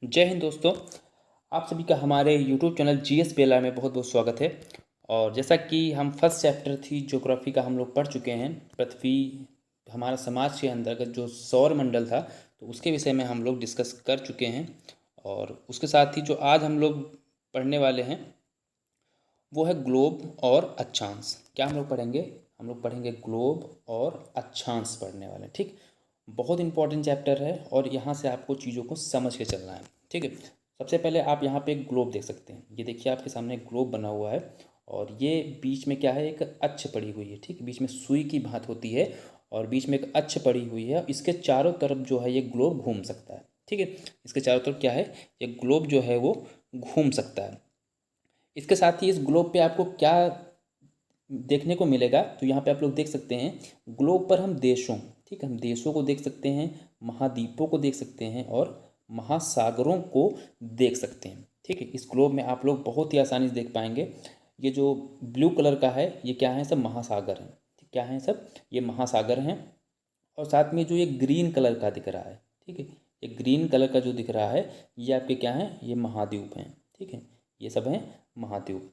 जय हिंद दोस्तों। आप सभी का हमारे YouTube चैनल GSPLR में बहुत बहुत स्वागत है। और जैसा कि हम फर्स्ट चैप्टर थी ज्योग्राफी का हम लोग पढ़ चुके हैं, पृथ्वी हमारा समाज के अंतर्गत जो सौर मंडल था, तो उसके विषय में हम लोग डिस्कस कर चुके हैं। और उसके साथ ही जो आज हम लोग पढ़ने वाले हैं वो है ग्लोब और अक्षांश। क्या हम लोग पढ़ेंगे? हम लोग पढ़ेंगे ग्लोब और अक्षांश पढ़ने वाले हैं। ठीक, बहुत इंपॉर्टेंट चैप्टर है और यहाँ से आपको चीज़ों को समझ के चलना है। ठीक है, सबसे पहले आप यहाँ पे एक ग्लोब देख सकते हैं। ये देखिए आपके सामने एक ग्लोब बना हुआ है और ये बीच में क्या है, एक अक्ष पड़ी हुई है। ठीक, बीच में सुई की भांत होती है और बीच में एक अक्ष पड़ी हुई है। इसके चारों तरफ जो है ये ग्लोब घूम सकता है। ठीक है, इसके चारों तरफ क्या है, ये ग्लोब जो है वो घूम सकता है। इसके साथ ही इस ग्लोब पे आपको क्या देखने को मिलेगा, तो यहाँ पे आप लोग देख सकते हैं ग्लोब पर हम देशों, ठीक है, हम देशों को देख सकते हैं, महाद्वीपों को देख सकते हैं और महासागरों को देख सकते हैं। ठीक है, इस ग्लोब में आप लोग बहुत ही आसानी से देख पाएंगे। ये जो ब्लू कलर का है ये क्या है, सब महासागर हैं। ठीक, क्या है सब, ये महासागर हैं। और साथ में जो ये ग्रीन कलर का दिख रहा है, ठीक है, ये ग्रीन कलर का जो दिख रहा है ये आपके क्या हैं, ये महाद्वीप हैं। ठीक है, ये सब हैं महाद्वीप।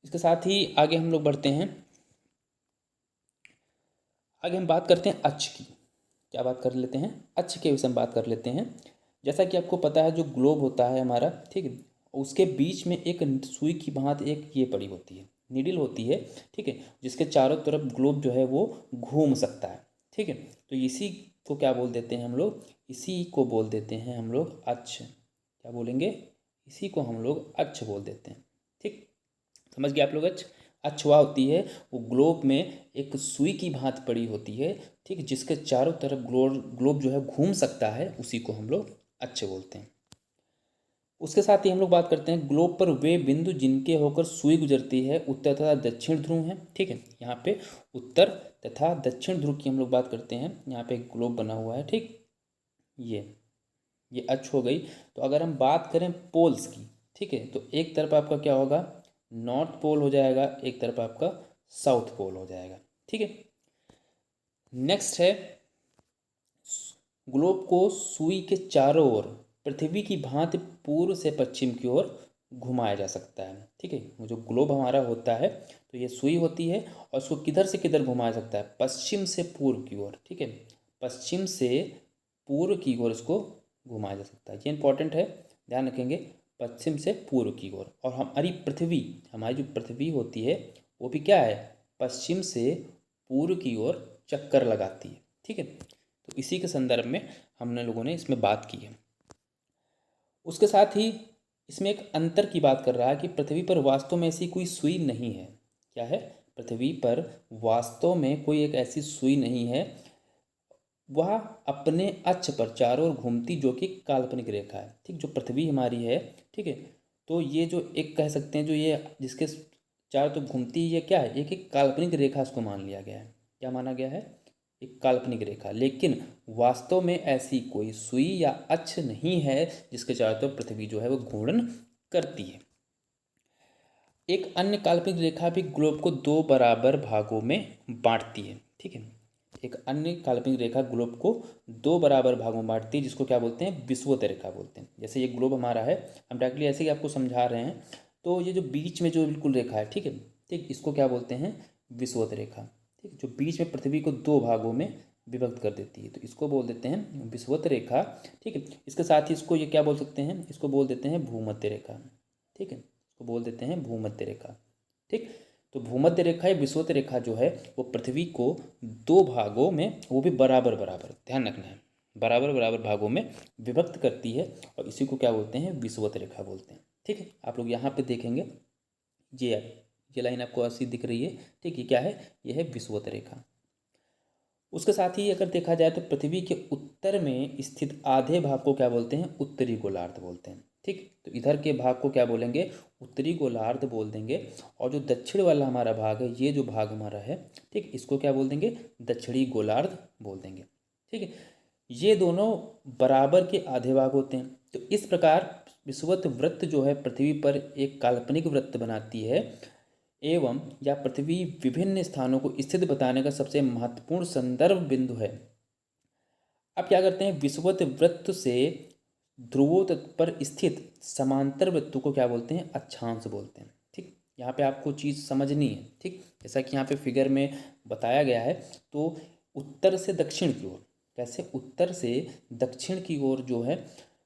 इसके साथ ही आगे हम लोग बढ़ते हैं। आगे हम बात करते हैं अक्ष की। क्या बात कर लेते हैं, अक्ष के विषय में बात कर लेते हैं। जैसा कि आपको पता है जो ग्लोब होता है हमारा, ठीक है, उसके बीच में एक सुई की भांति एक ये पड़ी होती है, नीडल होती है। ठीक है, जिसके चारों तरफ ग्लोब जो है वो घूम सकता है। ठीक है, तो इसी को क्या बोल देते हैं हम लोग, इसी को बोल देते हैं हम लोग अक्ष। क्या बोलेंगे, इसी को हम लोग अक्ष बोल देते हैं। ठीक, समझ गए आप लोग। अक्षवा होती है, वो ग्लोब में एक सुई की भांति पड़ी होती है। ठीक, जिसके चारों तरफ ग्लोब जो है घूम सकता है, उसी को हम लोग अक्ष बोलते हैं। उसके साथ ही हम लोग बात करते हैं ग्लोब पर वे बिंदु जिनके होकर सुई गुजरती है उत्तर तथा दक्षिण ध्रुव हैं। ठीक है, यहाँ पे उत्तर तथा दक्षिण ध्रुव की हम लोग बात करते हैं। यहाँ पे एक ग्लोब बना हुआ है। ठीक, ये अक्ष हो गई। तो अगर हम बात करें पोल्स की, ठीक है, तो एक तरफ आपका क्या होगा, नॉर्थ पोल हो जाएगा, एक तरफ आपका साउथ पोल हो जाएगा। ठीक है, नेक्स्ट है ग्लोब को सुई के चारों ओर पृथ्वी की भांति पूर्व से पश्चिम की ओर घुमाया जा सकता है। ठीक है, वो जो ग्लोब हमारा होता है, तो ये सुई होती है और उसको किधर से किधर घुमाया सकता है, पश्चिम से पूर्व की ओर। ठीक है, पश्चिम से पूर्व की ओर इसको घुमाया जा सकता है। ये इंपॉर्टेंट है, ध्यान रखेंगे, पश्चिम से पूर्व की ओर। और हमारी पृथ्वी, हमारी जो पृथ्वी होती है वो भी क्या है, पश्चिम से पूर्व की ओर चक्कर लगाती है। ठीक है, तो इसी के संदर्भ में हमने लोगों ने इसमें बात की है। उसके साथ ही इसमें एक अंतर की बात कर रहा है कि पृथ्वी पर वास्तव में ऐसी कोई सुई नहीं है। क्या है, पृथ्वी पर वास्तव में कोई एक ऐसी सुई नहीं है, वह अपने अक्ष पर चारों ओर घूमती, जो कि काल्पनिक रेखा है। ठीक, जो पृथ्वी हमारी है, ठीक है, तो ये जो एक कह सकते हैं, जो ये जिसके चारों तरफ घूमती है, ये क्या है, एक काल्पनिक रेखा इसको मान लिया गया है। क्या माना गया है, एक काल्पनिक रेखा। लेकिन वास्तव में ऐसी कोई सुई या अक्ष नहीं है जिसके चारों तरफ पृथ्वी जो है वो घूर्णन करती है। एक अन्य काल्पनिक रेखा भी ग्लोब को दो बराबर भागों में बांटती है। ठीक है, एक अन्य काल्पनिक रेखा ग्लोब को दो बराबर भागों में बांटती है, जिसको क्या बोलते हैं, विषुवत रेखा बोलते हैं। जैसे ये ग्लोब हमारा है, हम डायरेक्टली ऐसे ही आपको समझा रहे हैं। तो ये जो बीच में जो बिल्कुल रेखा है, ठीक है, ठीक, इसको क्या बोलते हैं, विषुवत रेखा। ठीक, जो बीच में पृथ्वी को दो भागों में विभक्त कर देती है, तो इसको बोल देते हैं विषुवत रेखा। ठीक है, इसके साथ ही इसको ये क्या बोल सकते हैं, इसको बोल देते हैं भूमध्य रेखा। ठीक है, इसको बोल देते हैं भूमध्य रेखा। ठीक, तो भूमध्य रेखा या विषुवत रेखा जो है वो पृथ्वी को दो भागों में, वो भी बराबर बराबर, ध्यान रखना है, बराबर बराबर भागों में विभक्त करती है और इसी को क्या बोलते हैं, विषुवत रेखा बोलते हैं। ठीक है, आप लोग यहाँ पे देखेंगे, ये लाइन आपको ऐसी दिख रही है। ठीक, ये क्या है, ये है विषुवत रेखा। उसके साथ ही अगर देखा जाए तो पृथ्वी के उत्तर में स्थित आधे भाग को क्या बोलते हैं, उत्तरी गोलार्ध बोलते हैं। ठीक, तो इधर के भाग को क्या बोलेंगे, उत्तरी गोलार्ध बोल देंगे। और जो दक्षिण वाला हमारा भाग है, ये जो भाग हमारा है, ठीक, इसको क्या बोल देंगे, दक्षिणी गोलार्ध बोल देंगे। ठीक है, ये दोनों बराबर के आधे भाग होते हैं। तो इस प्रकार विषुवत वृत्त जो है पृथ्वी पर एक काल्पनिक वृत्त बनाती है एवं या पृथ्वी विभिन्न स्थानों को स्थित बताने का सबसे महत्वपूर्ण संदर्भ बिंदु है। अब क्या करते हैं, विषुवत वृत्त से ध्रुवों पर स्थित समांतर वृत्तों को क्या बोलते हैं? अक्षांश बोलते हैं। ठीक, यहाँ पे आपको चीज़ समझनी है। ठीक, जैसा कि यहाँ पे फिगर में बताया गया है, तो उत्तर से दक्षिण की ओर, कैसे उत्तर से दक्षिण की ओर जो है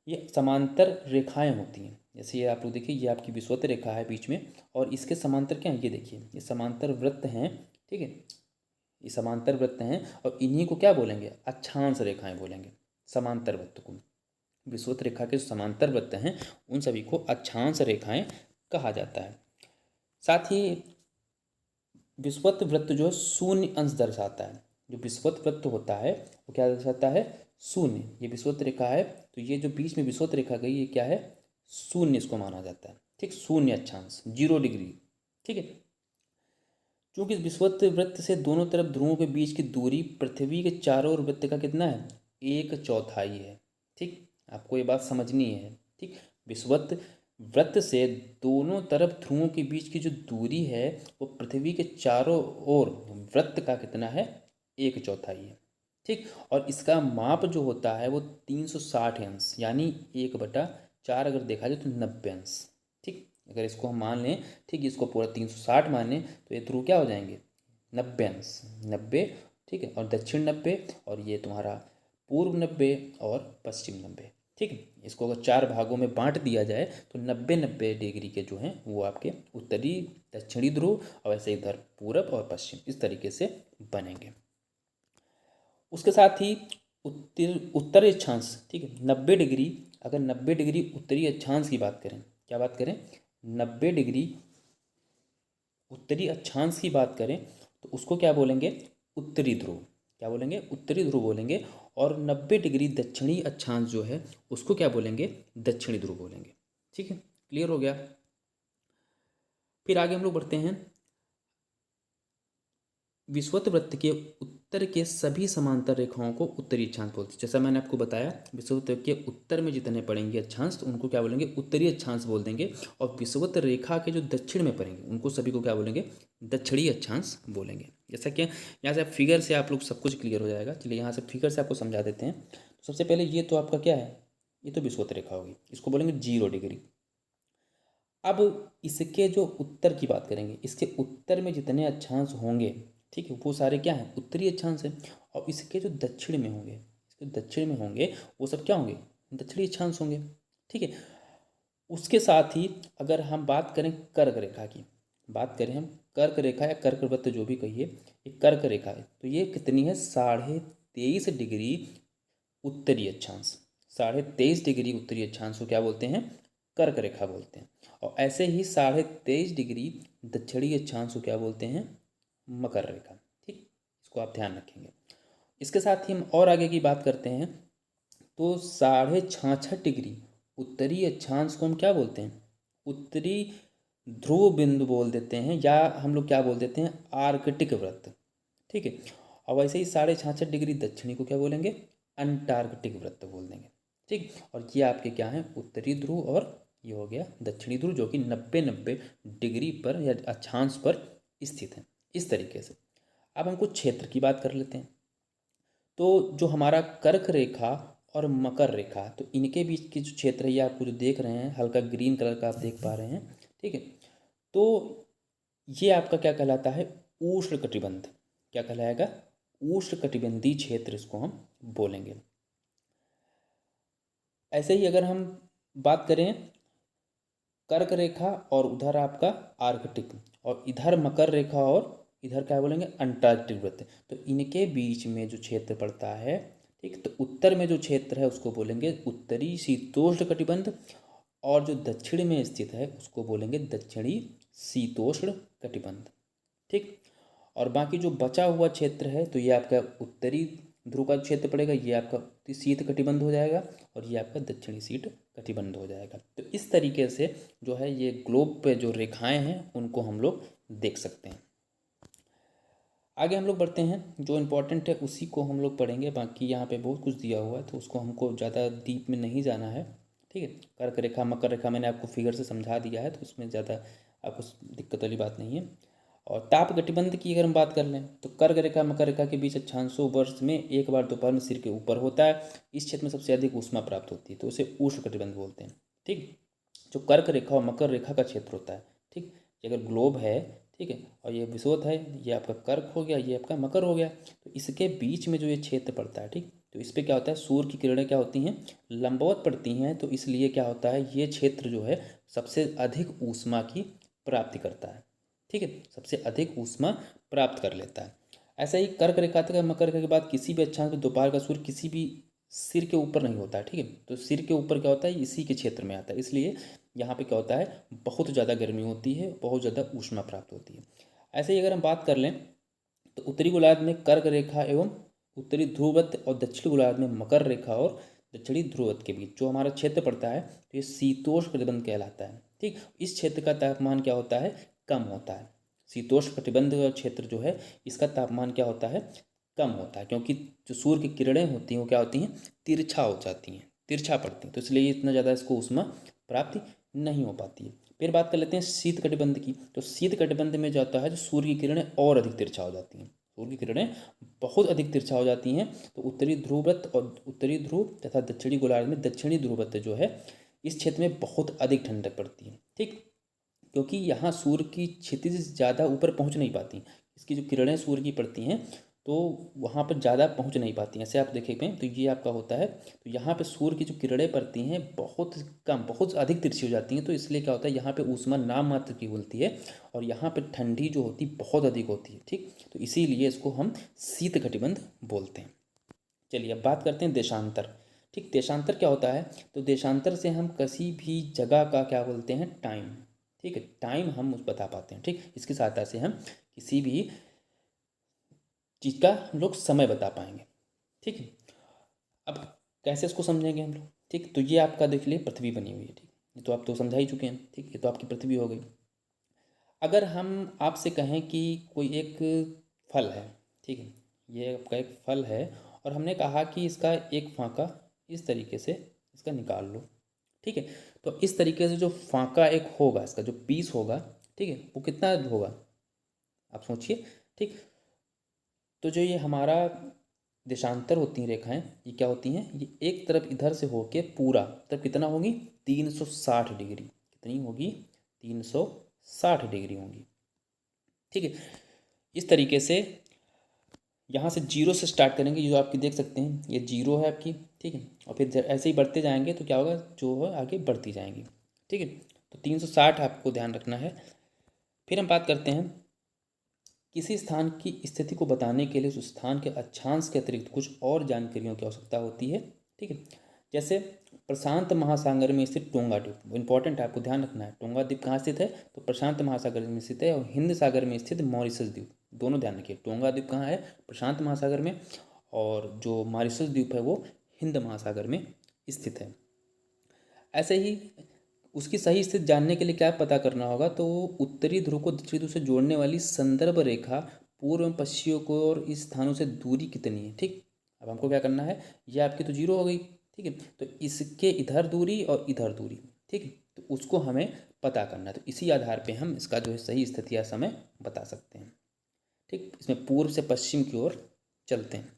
ये समांतर रेखाएं होती हैं। जैसे ये आप लोग देखिए, ये आपकी विषुवत रेखा है बीच में, और इसके समांतर क्या है, ये देखिए, ये समांतर वृत्त हैं। ठीक है, ये समांतर वृत्त हैं, और इन्हीं को क्या बोलेंगे? अक्षांश रेखाएं बोलेंगे। समांतर वृत्त को, विषुवत रेखा के जो समांतर वृत्त हैं, उन सभी को अक्षांश रेखाएं कहा जाता है। साथ ही विषुवत वृत्त जो है शून्य अंश दर्शाता है। जो विषुवत वृत्त होता है वो क्या दर्शाता है? शून्य। ये विषुवत रेखा है, तो ये जो बीच में विषुवत रेखा गई, ये क्या है? शून्य इसको माना जाता है। ठीक, शून्य अक्षांश, 0 डिग्री। ठीक है, क्योंकि विषुवत वृत्त से दोनों तरफ ध्रुवों के बीच की दूरी पृथ्वी के चारों ओर वृत्त का कितना है? 1/4 है। ठीक, आपको ये बात समझनी है। ठीक, विषुवत वृत्त से दोनों तरफ ध्रुवों के बीच की जो दूरी है वो पृथ्वी के चारों ओर वृत्त का कितना है? 1/4 है। ठीक, और इसका माप जो होता है वो 360 अंश, यानी 1/4 अगर देखा जाए तो 90 अंश। ठीक, अगर इसको हम मान लें, ठीक, इसको पूरा 360 माने, तो ये ध्रुव क्या हो जाएंगे? 90 अंश, 90। ठीक है, और दक्षिण 90, और ये तुम्हारा पूर्व 90 और पश्चिम 90। ठीक है, इसको अगर 4 भागों में बांट दिया जाए तो 90-90 डिग्री के जो हैं वो आपके उत्तरी दक्षिणी ध्रुव, और वैसे इधर पूरब और पश्चिम, इस तरीके से बनेंगे। उसके साथ ही उत्तरी अक्षांश, ठीक है, 90 डिग्री, अगर 90 डिग्री उत्तरी अक्षांश की बात करें, क्या बात करें? 90 डिग्री उत्तरी अक्षांश की बात करें तो उसको क्या बोलेंगे? उत्तरी ध्रुव। क्या बोलेंगे? उत्तरी ध्रुव बोलेंगे। और 90 डिग्री दक्षिणी अक्षांश जो है उसको क्या बोलेंगे? दक्षिणी ध्रुव बोलेंगे। ठीक है, क्लियर हो गया? फिर आगे हम लोग बढ़ते हैं। विषुवत वृत्त के उत्तर के सभी समांतर रेखाओं को उत्तरी अक्षांश बोलते हैं। जैसा मैंने आपको बताया, विषुवत के उत्तर में जितने पड़ेंगे अक्षांश, तो उनको क्या बोलेंगे? उत्तरी अक्षांश बोल देंगे। और विषुवत रेखा के जो दक्षिण में पड़ेंगे उनको सभी को क्या बोलेंगे? दक्षिणी अक्षांश बोलेंगे। जैसा कि यहाँ से फिगर से आप लोग सब कुछ क्लियर हो जाएगा। चलिए यहाँ से फिगर से आपको समझा देते हैं। तो सबसे पहले ये तो आपका क्या है? ये तो विषुवत रेखा होगी, इसको बोलेंगे 0 डिग्री। अब इसके जो उत्तर की बात करेंगे, इसके उत्तर में जितने अक्षांश होंगे, ठीक है, वो सारे क्या हैं? उत्तरी अक्षांश हैं। और इसके जो दक्षिण में होंगे, इसके दक्षिण में होंगे, वो सब क्या होंगे? दक्षिणी अक्षांश होंगे। ठीक है, उसके साथ ही अगर हम बात करें कर्क रेखा की, बात करें हम कर्क रेखा या कर्क वृत्त जो भी कहिए, ये कर्क रेखा है, तो ये कितनी है? 23.5 डिग्री उत्तरी अक्षांश। 23.5 डिग्री उत्तरी अक्षांश को क्या बोलते हैं? कर्क रेखा बोलते हैं। और ऐसे ही 23.5 डिग्री दक्षिणी अक्षांश को क्या बोलते हैं? मकर रेखा। ठीक, इसको आप ध्यान रखेंगे। इसके साथ ही हम और आगे की बात करते हैं, तो 66.5 डिग्री उत्तरी अक्षांश को हम क्या बोलते हैं? उत्तरी ध्रुव बिंदु बोल देते हैं, या हम लोग क्या बोल देते हैं? आर्कटिक वृत्त। ठीक है, और वैसे ही 66.5 डिग्री दक्षिणी को क्या बोलेंगे? अंटार्कटिक वृत्त बोल देंगे। ठीक, और ये आपके क्या हैं? उत्तरी ध्रुव, और ये हो गया दक्षिणी ध्रुव, जो कि 90-90 डिग्री पर या अक्षांश पर स्थित है। इस तरीके से अब हम कुछ क्षेत्र की बात कर लेते हैं। तो जो हमारा कर्क रेखा और मकर रेखा, तो इनके बीच की जो क्षेत्र है, ये आपको जो देख रहे हैं हल्का ग्रीन कलर का आप देख पा रहे हैं। ठीक है, तो ये आपका क्या कहलाता है? उष्ण कटिबंध। क्या कहलाएगा? उष्ण कटिबंधीय क्षेत्र इसको हम बोलेंगे। ऐसे ही अगर हम बात करें कर्क रेखा और उधर आपका आर्कटिक, और इधर मकर रेखा और इधर क्या बोलेंगे? अंटार्कटिक वृत्त, तो इनके बीच में जो क्षेत्र पड़ता है, ठीक, तो उत्तर में जो क्षेत्र है उसको बोलेंगे उत्तरी शीतोष्ण कटिबंध, और जो दक्षिण में स्थित है उसको बोलेंगे दक्षिणी शीतोष्ण कटिबंध। ठीक, और बाकी जो बचा हुआ क्षेत्र है, तो ये आपका उत्तरी ध्रुव का क्षेत्र पड़ेगा, ये आपका शीत कटिबंध हो जाएगा, और ये आपका दक्षिणी शीत कटिबंध हो जाएगा। तो इस तरीके से जो है ये ग्लोब पे जो रेखाएं हैं उनको हम लोग देख सकते हैं। आगे हम लोग बढ़ते हैं, जो इम्पोर्टेंट है उसी को हम लोग पढ़ेंगे। बाकी यहाँ पे बहुत कुछ दिया हुआ है, तो उसको हमको ज़्यादा डीप में नहीं जाना है। ठीक है, कर्क रेखा मकर रेखा मैंने आपको फिगर से समझा दिया है, तो उसमें ज़्यादा आपको दिक्कत वाली बात नहीं है। और ताप गठबंध की अगर हम बात कर लें तो कर्क रेखा मकर रेखा के बीच अक्षांशों वर्ष में एक बार दोपहर में सिर के ऊपर होता है। इस क्षेत्र में सबसे अधिक ऊष्मा प्राप्त होती है, तो उसे उष्ण कटिबंध बोलते हैं। ठीक, जो कर्क रेखा और मकर रेखा का क्षेत्र होता है, ठीक, ये अगर ग्लोब है, ठीक है, और ये विषुवत है, ये आपका कर्क हो गया, ये आपका मकर हो गया, तो इसके बीच में जो ये क्षेत्र पड़ता है, ठीक, तो इस पर क्या होता है, सूर्य की किरणें क्या होती हैं, लंबवत पड़ती हैं, तो इसलिए क्या होता है, ये क्षेत्र जो है सबसे अधिक ऊष्मा की प्राप्ति करता है। ठीक है, सबसे अधिक ऊष्मा प्राप्त कर लेता है। ऐसा ही कर्क रेखा तक मकर रेखा के बाद किसी भी अक्षांश में दोपहर का सूर्य किसी भी सिर के ऊपर नहीं होता है। ठीक है, तो सिर के ऊपर क्या होता है, इसी के क्षेत्र में आता है, इसलिए यहाँ पे क्या होता है, बहुत ज़्यादा गर्मी होती है, बहुत ज़्यादा ऊष्मा प्राप्त होती है। ऐसे ही अगर हम बात कर लें तो उत्तरी गोलार्ध में कर्क रेखा एवं उत्तरी ध्रुववत और दक्षिणी गोलार्ध में मकर रेखा और दक्षिणी ध्रुववत के बीच जो हमारा क्षेत्र पड़ता है, तो ये शीतोष्ण कटिबंध कहलाता है। ठीक, इस क्षेत्र का तापमान क्या होता है, कम होता है। शीतोष्ण कटिबंध का क्षेत्र जो है, इसका तापमान क्या होता है, कम होता है, क्योंकि जो सूर्य की किरणें होती हैं वो क्या होती हैं, तिरछा हो जाती हैं, तिरछा पड़ती हैं, तो इसलिए इतना ज़्यादा इसको ऊष्मा प्राप्ति नहीं हो पाती है। फिर बात कर लेते हैं शीत कटिबंध की। तो शीत कटिबंध में जाता है जो सूर्य की किरणें और अधिक तिरछा हो जाती हैं, सूर्य की किरणें बहुत अधिक तिरछा हो जाती हैं, तो उत्तरी ध्रुववत और उत्तरी ध्रुव तथा दक्षिणी गोलार्ध में दक्षिणी ध्रुववत जो है, इस क्षेत्र में बहुत अधिक ठंडक पड़ती है। ठीक, क्योंकि यहाँ सूर्य की क्षितिज ज़्यादा ऊपर पहुँच नहीं पाती, इसकी जो किरणें सूर्य की पड़ती हैं तो वहाँ पर ज़्यादा पहुँच नहीं पाती हैं। ऐसे आप देखेंगे तो ये आपका होता है, तो यहाँ पे सूर्य की जो किरणें पड़ती हैं बहुत कम, बहुत अधिक तिरछी हो जाती हैं, तो इसलिए क्या होता है, यहाँ पे ऊष्मा नाम मात्र की होती है और यहाँ पे ठंडी जो होती है बहुत अधिक होती है। ठीक, तो इसीलिए इसको हम शीत कटिबंध बोलते हैं। चलिए अब बात करते हैं देशांतर। ठीक, देशांतर क्या होता है, तो देशांतर से हम किसी भी जगह का क्या बोलते हैं, टाइम। ठीक है, टाइम हम उस बता पाते हैं। ठीक, इसकी सहायता से हम किसी भी चीज़ का हम लोग समय बता पाएंगे। ठीक है, अब कैसे इसको समझेंगे हम लोग। ठीक, तो ये आपका देख लिए पृथ्वी बनी हुई है। ठीक, ये तो आप तो समझा ही चुके हैं। ठीक, ये तो आपकी पृथ्वी हो गई। अगर हम आपसे कहें कि कोई एक फल है, ठीक है, ये आपका एक फल है और हमने कहा कि इसका एक फांका इस तरीके से इसका निकाल लो। ठीक है, तो इस तरीके से जो फांका एक होगा, इसका जो पीस होगा, ठीक है, वो कितना होगा, आप सोचिए। ठीक, तो जो ये हमारा देशांतर होती हैं रेखाएं, ये क्या होती हैं, ये एक तरफ इधर से होके पूरा तरफ कितना होगी, 360 डिग्री, कितनी होगी, 360 डिग्री होंगी। ठीक है, इस तरीके से यहाँ से जीरो से स्टार्ट करेंगे, ये जो आपकी देख सकते हैं ये जीरो है आपकी। ठीक है, और फिर ऐसे ही बढ़ते जाएंगे तो क्या होगा, जो है आगे बढ़ती जाएंगी। ठीक है, तो 360 आपको ध्यान रखना है। फिर हम बात करते हैं किसी स्थान की स्थिति को बताने के लिए उस स्थान के अक्षांश के अतिरिक्त कुछ और जानकारियों की आवश्यकता होती है। ठीक है, जैसे प्रशांत महासागर में स्थित टोंगा द्वीप, इंपॉर्टेंट है, आपको ध्यान रखना है। टोंगा द्वीप कहाँ स्थित है, तो प्रशांत महासागर में स्थित है, और हिंद सागर में स्थित मॉरिशस द्वीप, दोनों ध्यान रखिए। टोंगा द्वीप कहाँ है, प्रशांत महासागर में, और जो मॉरिशस द्वीप है वो हिंद महासागर में स्थित है। ऐसे ही उसकी सही स्थिति जानने के लिए क्या पता करना होगा, तो उत्तरी ध्रुव को दक्षिणी ध्रुव से जोड़ने वाली संदर्भ रेखा पूर्व एवं पश्चिम को और इस स्थानों से दूरी कितनी है। ठीक, अब हमको क्या करना है, ये आपकी तो जीरो हो गई। ठीक है, तो इसके इधर दूरी और इधर दूरी, ठीक है, तो उसको हमें पता करना है, तो इसी आधार पे हम इसका जो है सही स्थिति या समय बता सकते हैं। ठीक, इसमें पूर्व से पश्चिम की ओर चलते हैं।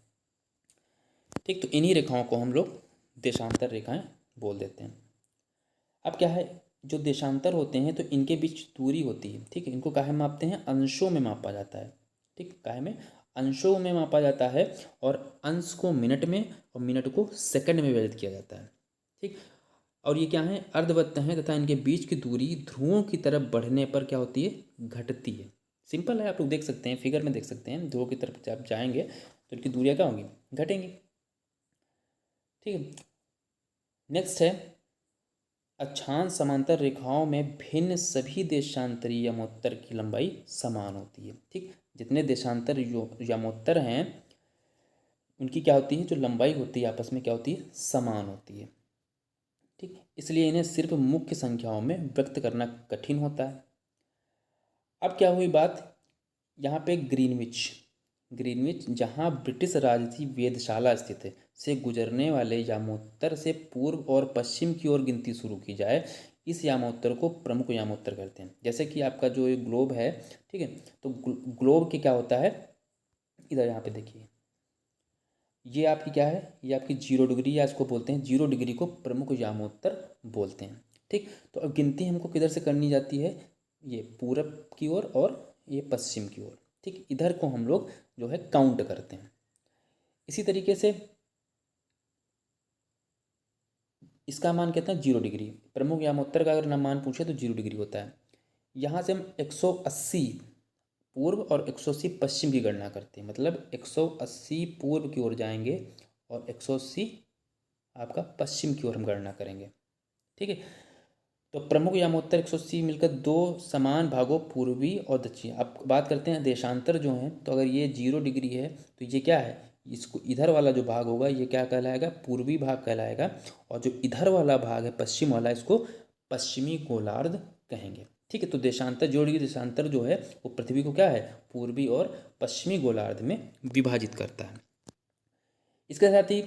ठीक, तो इन्हीं रेखाओं को हम लोग देशांतर रेखाएं बोल देते हैं। अब क्या है, जो देशांतर होते हैं तो इनके बीच दूरी होती है। ठीक है, इनको काहे में मापते हैं, अंशों में मापा जाता है। ठीक, काहे में, अंशों में मापा जाता है, और अंश को मिनट में और मिनट को सेकंड में व्यक्त किया जाता है। ठीक, और ये क्या है, अर्धवृत्त हैं तथा इनके बीच की दूरी ध्रुवों की तरफ बढ़ने पर क्या होती है, घटती है। सिंपल है, आप लोग देख सकते हैं, फिगर में देख सकते हैं, ध्रुवों की तरफ जब जाएंगे तो इनकी दूरियाँ क्या होंगी, घटेंगी। ठीक है, नेक्स्ट है अक्षांश समांतर रेखाओं में भिन्न सभी देशांतरी यमोत्तर की लंबाई समान होती है। ठीक, जितने देशांतर यमोत्तर हैं उनकी क्या होती है, जो लंबाई होती है आपस में क्या होती है, समान होती है। ठीक, इसलिए इन्हें सिर्फ मुख्य संख्याओं में व्यक्त करना कठिन होता है। अब क्या हुई बात, यहाँ पे ग्रीनविच, ग्रीनविच जहाँ ब्रिटिश राज की वेधशाला स्थित है से गुजरने वाले यामोत्तर से पूर्व और पश्चिम की ओर गिनती शुरू की जाए, इस यामोत्तर को प्रमुख यामोत्तर कहते हैं। जैसे कि आपका जो ये ग्लोब है, ठीक है, तो ग्लोब के क्या होता है, इधर यहाँ पे देखिए, ये आपकी क्या है, ये आपकी 0 डिग्री, या इसको बोलते हैं 0 डिग्री को प्रमुख यामोत्तर बोलते हैं। ठीक, तो अब गिनती हमको किधर से करनी जाती है, ये पूरब की ओर और ये पश्चिम की ओर। ठीक, इधर को हम लोग जो है काउंट करते हैं। इसी तरीके से इसका मान कहते हैं 0 डिग्री, प्रमुख यामोत्तर का अगर नाम मान पूछे तो 0 डिग्री होता है। यहाँ से हम 180 पूर्व और 180 पश्चिम की गणना करते हैं, मतलब 180 पूर्व की ओर जाएंगे और 180 आपका पश्चिम की ओर हम गणना करेंगे। ठीक है, तो प्रमुख यामोत्तर 180 मिलकर दो समान भागों पूर्वी और दक्षिण। अब बात करते हैं देशांतर जो हैं, तो अगर ये 0 डिग्री है तो ये क्या है, इसको इधर वाला जो भाग होगा ये क्या कहलाएगा, पूर्वी भाग कहलाएगा, और जो इधर वाला भाग है पश्चिम वाला, इसको पश्चिमी गोलार्ध कहेंगे। ठीक है, तो देशांतर 0 डिग्री देशांतर जो है वो पृथ्वी को क्या है, पूर्वी और पश्चिमी गोलार्ध में विभाजित करता है। इसके साथ ही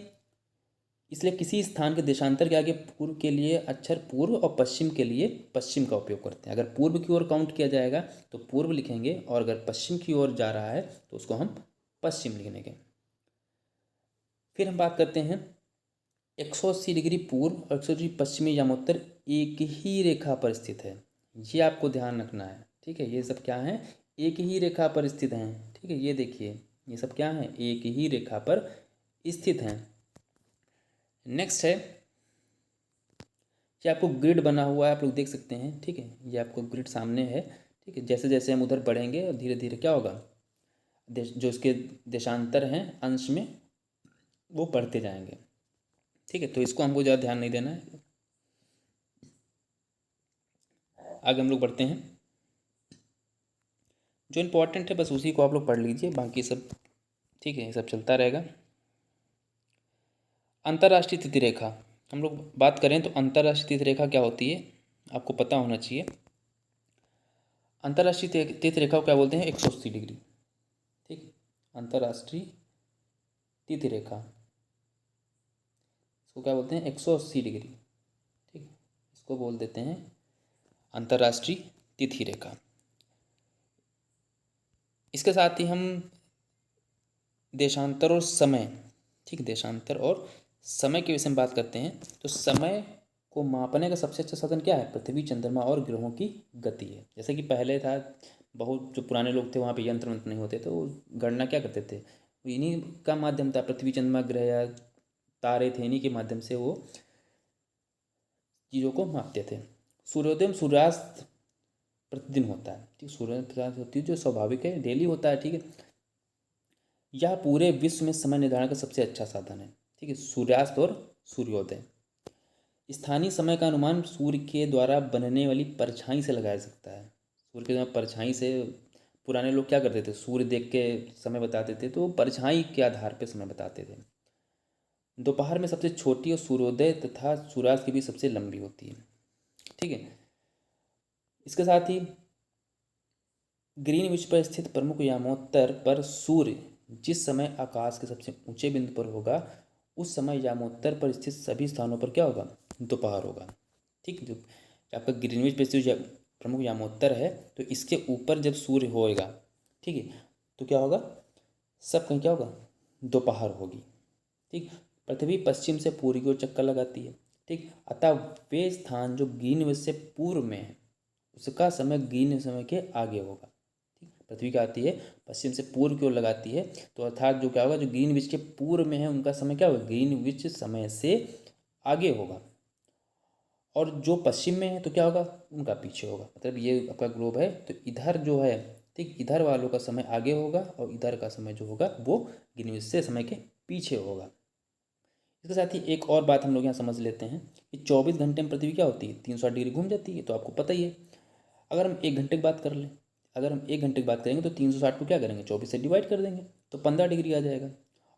इसलिए किसी स्थान के देशांतर के आगे पूर्व के लिए अक्षर पूर्व और पश्चिम के लिए पश्चिम का उपयोग करते हैं। अगर पूर्व की ओर काउंट किया जाएगा तो पूर्व लिखेंगे, और अगर पश्चिम की ओर जा रहा है तो उसको हम पश्चिम लिखेंगे। फिर हम बात करते हैं 180 डिग्री पूर्व और 180 डिग्री पश्चिमी यामोत्तर एक ही रेखा पर स्थित है। ये आपको ध्यान रखना है। ठीक है, ये सब क्या है, एक ही रेखा पर स्थित हैं। ठीक है, ये देखिए, ये सब क्या है, एक ही रेखा पर स्थित हैं। नेक्स्ट है, ये आपको ग्रिड बना हुआ है, आप लोग देख सकते हैं। ठीक है, ये आपको ग्रिड सामने है। ठीक है, जैसे जैसे हम उधर बढ़ेंगे और धीरे धीरे क्या होगा, जो इसके देशांतर हैं अंश में, वो बढ़ते जाएंगे। ठीक है, तो इसको हमको ज़्यादा ध्यान नहीं देना है। आगे हम लोग बढ़ते हैं, जो इम्पोर्टेंट है बस उसी को आप लोग पढ़ लीजिए, बाकी सब ठीक है, सब चलता रहेगा। अंतर्राष्ट्रीय तिथि रेखा, हम लोग बात करें तो अंतर्राष्ट्रीय तिथि रेखा क्या होती है आपको पता होना चाहिए। अंतर्राष्ट्रीय तिथि रेखा को क्या बोलते हैं, 180 डिग्री। ठीक, अंतर्राष्ट्रीय तिथि रेखा इसको क्या बोलते हैं, 180 डिग्री। ठीक, इसको बोल देते हैं अंतर्राष्ट्रीय तिथि रेखा। इसके साथ ही हम देशांतर और समय, ठीक, देशांतर और समय के विषय में बात करते हैं। तो समय को मापने का सबसे अच्छा साधन क्या है, पृथ्वी, चंद्रमा और ग्रहों की गति है। जैसे कि पहले था, बहुत जो पुराने लोग थे वहाँ पे यंत्र मंत्र नहीं होते, तो वो गणना क्या करते थे, इन्हीं का माध्यम था, पृथ्वी, चंद्रमा, ग्रह या तारे थे, इन्हीं के माध्यम से वो चीज़ों को मापते थे। सूर्योदय एवं सूर्यास्त प्रतिदिन होता है। ठीक, सूर्योदय प्रकाश होती है जो स्वाभाविक है, डेली होता है। ठीक है, यह पूरे विश्व में समय निर्धारण का सबसे अच्छा साधन है। ठीक है, सूर्यास्त और सूर्योदय। स्थानीय समय का अनुमान सूर्य के द्वारा बनने वाली परछाई से लगाया जा सकता है। सूर्य के द्वारा परछाई से, पुराने लोग क्या करते थे, सूर्य देख के समय बताते थे, तो परछाई के आधार पर समय बताते थे। दोपहर में सबसे छोटी और सूर्योदय तथा सूर्यास्त की भी सबसे लंबी होती है। ठीक है, इसके साथ ही ग्रीनविच पर स्थित प्रमुख यामोत्तर पर सूर्य जिस समय आकाश के सबसे ऊंचे बिंदु पर होगा, उस समय यामोत्तर पर स्थित सभी स्थानों पर क्या होगा, दोपहर होगा। ठीक, जो आपका ग्रीनविच पर स्थित जो प्रमुख यामोत्तर है, तो इसके ऊपर जब सूर्य होएगा, ठीक है, तो क्या होगा, सब कहीं क्या होगा, दोपहर होगी। ठीक, पृथ्वी पश्चिम से पूर्व की ओर चक्कर लगाती है। ठीक, अतः वे स्थान जो ग्रीनविच से पूर्व में है उसका समय ग्रीन समय के आगे होगा। ठीक, पृथ्वी क्या आती है, पश्चिम से पूर्व की ओर लगाती है, तो अर्थात जो क्या होगा, जो ग्रीनविच के पूर्व में है उनका समय क्या होगा, ग्रीनविच समय से आगे होगा, और जो पश्चिम में है तो क्या होगा, उनका पीछे होगा। मतलब ये आपका ग्लोब है, तो इधर जो है, ठीक, इधर वालों का समय आगे होगा और इधर का समय जो होगा वो ग्रीनविच से समय के पीछे होगा। इसके साथ ही एक और बात हम लोग यहाँ समझ लेते हैं कि 24 घंटे में पृथ्वी क्या होती है, 360 डिग्री घूम जाती है, तो आपको पता ही है। अगर हम 1 घंटे की बात कर लें, अगर हम 1 घंटे की बात करेंगे तो 360 को क्या करेंगे, 24 से डिवाइड कर देंगे, तो 15 डिग्री आ जाएगा।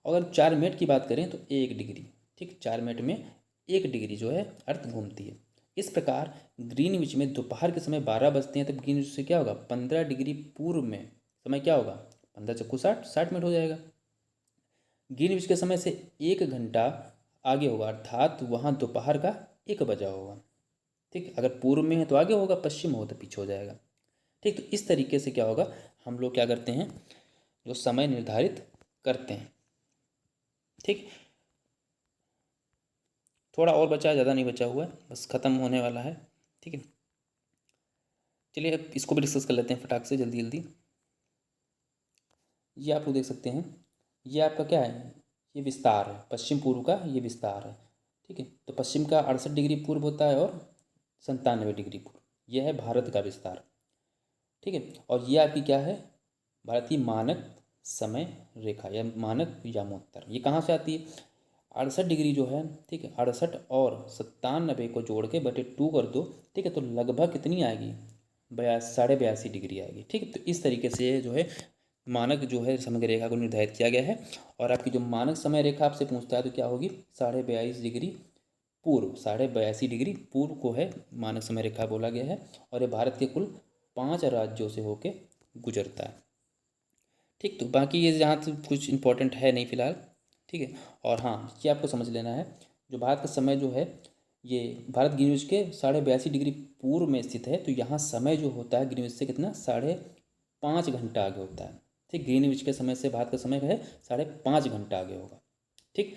अगर 4 मिनट की बात करें तो 1 डिग्री, ठीक, 4 मिनट में 1 डिग्री जो है अर्थ घूमती है। इस प्रकार ग्रीनविच में दोपहर के समय 12 बजते हैं, तब ग्रीनविच से क्या होगा, 15 डिग्री पूर्व में समय क्या होगा, 15 चक्कू 60, 60 मिनट हो जाएगा। ग्रीनविच के समय से 1 घंटा आगे होगा, अर्थात वहाँ दोपहर का 1 बजा होगा। ठीक, अगर पूर्व में है तो आगे होगा, पश्चिम हो तो पीछे हो जाएगा। ठीक, तो इस तरीके से क्या होगा, हम लोग क्या करते हैं, जो समय निर्धारित करते हैं। ठीक, थोड़ा और बचा है, ज़्यादा नहीं बचा हुआ है, बस ख़त्म होने वाला है। ठीक है, चलिए अब इसको भी डिस्कस कर लेते हैं फटाक से, जल्दी जल्दी। ये आप लोग देख सकते हैं, ये आपका क्या है, ये विस्तार है, पश्चिम पूर्व का ये विस्तार है। ठीक है, तो पश्चिम का 68 डिग्री पूर्व होता है और 97 डिग्री पूर्व, यह है भारत का विस्तार। ठीक है, और ये आपकी क्या है, भारतीय मानक समय रेखा या मानक यामोत्तर, ये कहाँ से आती है, 68 डिग्री जो है, ठीक है, 68 और 97 को जोड़ के बटे 2 कर दो। ठीक है, तो लगभग कितनी आएगी, 82.5 डिग्री आएगी। ठीक है, तो इस तरीके से जो है मानक जो है समय रेखा को निर्धारित किया गया है। और आपकी जो मानक समय रेखा आपसे पूछता है तो क्या होगी, 42.5 डिग्री पूर्व, 82.5 डिग्री पूर्व को है मानक समय रेखा बोला गया है। और ये भारत के कुल 5 राज्यों से होके गुजरता है। ठीक, तो बाकी ये जहाँ तक कुछ इंपॉर्टेंट है नहीं फिलहाल। ठीक है, और हाँ ये आपको समझ लेना है, जो भारत का समय जो है, ये भारत ग्रीनिच के 82.5 डिग्री पूर्व में स्थित है, तो यहाँ समय जो होता है ग्रीनिच से कितना, 5.5 घंटा आगे होता है। ठीक, ग्रीनिच के समय से भारत का समय है 5.5 घंटा आगे होगा। ठीक,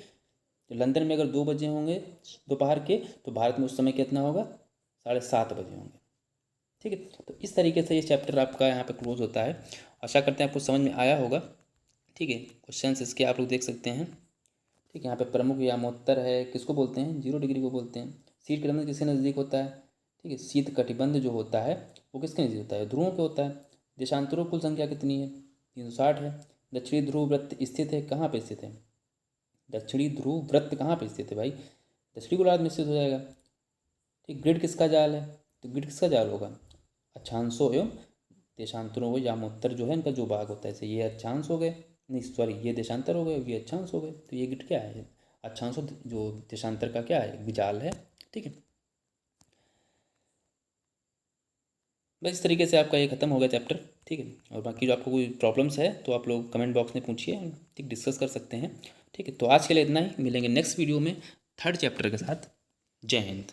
तो लंदन में अगर 2 बजे होंगे दोपहर के, तो भारत में उस समय कितना होगा, 7:30 बजे होंगे। ठीक है, तो इस तरीके से ये चैप्टर आपका यहाँ पे क्लोज होता है। आशा करते हैं आपको समझ में आया होगा। ठीक है, क्वेश्चंस इसके आप लोग देख सकते हैं। ठीक है, यहाँ पे प्रमुख यामोत्तर है, किसको बोलते हैं, 0 डिग्री को बोलते हैं। शीत कटिबंध किसके नज़दीक होता है, ठीक है, शीत कटिबंध जो होता है वो किसके नज़दीक होता है, ध्रुवों के होता है। देशांतरों कुल संख्या कितनी है, 360 है। दक्षिणी ध्रुव वृत्त स्थित है, कहाँ पे स्थित है, दक्षिणी ध्रुव वृत्त कहाँ पे स्थित है भाई, दक्षिणी गोलार्ध में स्थित हो जाएगा। ठीक, ग्रिड किसका जाल है, तो ग्रिड किसका जाल होगा, अक्षांशों एवं देशांतरों व यामोत्तर जो है इनका जो भाग होता है, जैसे ये अक्षांश हो गए, नहीं सॉरी ये देशांतर हो गए, ये अक्षांश हो गए, तो ये ग्रिड क्या है, अक्षांशों जो देशांतर का क्या है, जाल है। ठीक है, बस इस तरीके से आपका ये खत्म हो गया चैप्टर। ठीक है, और बाकी जो आपको कोई प्रॉब्लम्स है तो आप लोग कमेंट बॉक्स में पूछिए, ठीक, डिस्कस कर सकते हैं। ठीक है, तो आज के लिए इतना ही, मिलेंगे नेक्स्ट वीडियो में थर्ड चैप्टर के साथ। जय हिंद।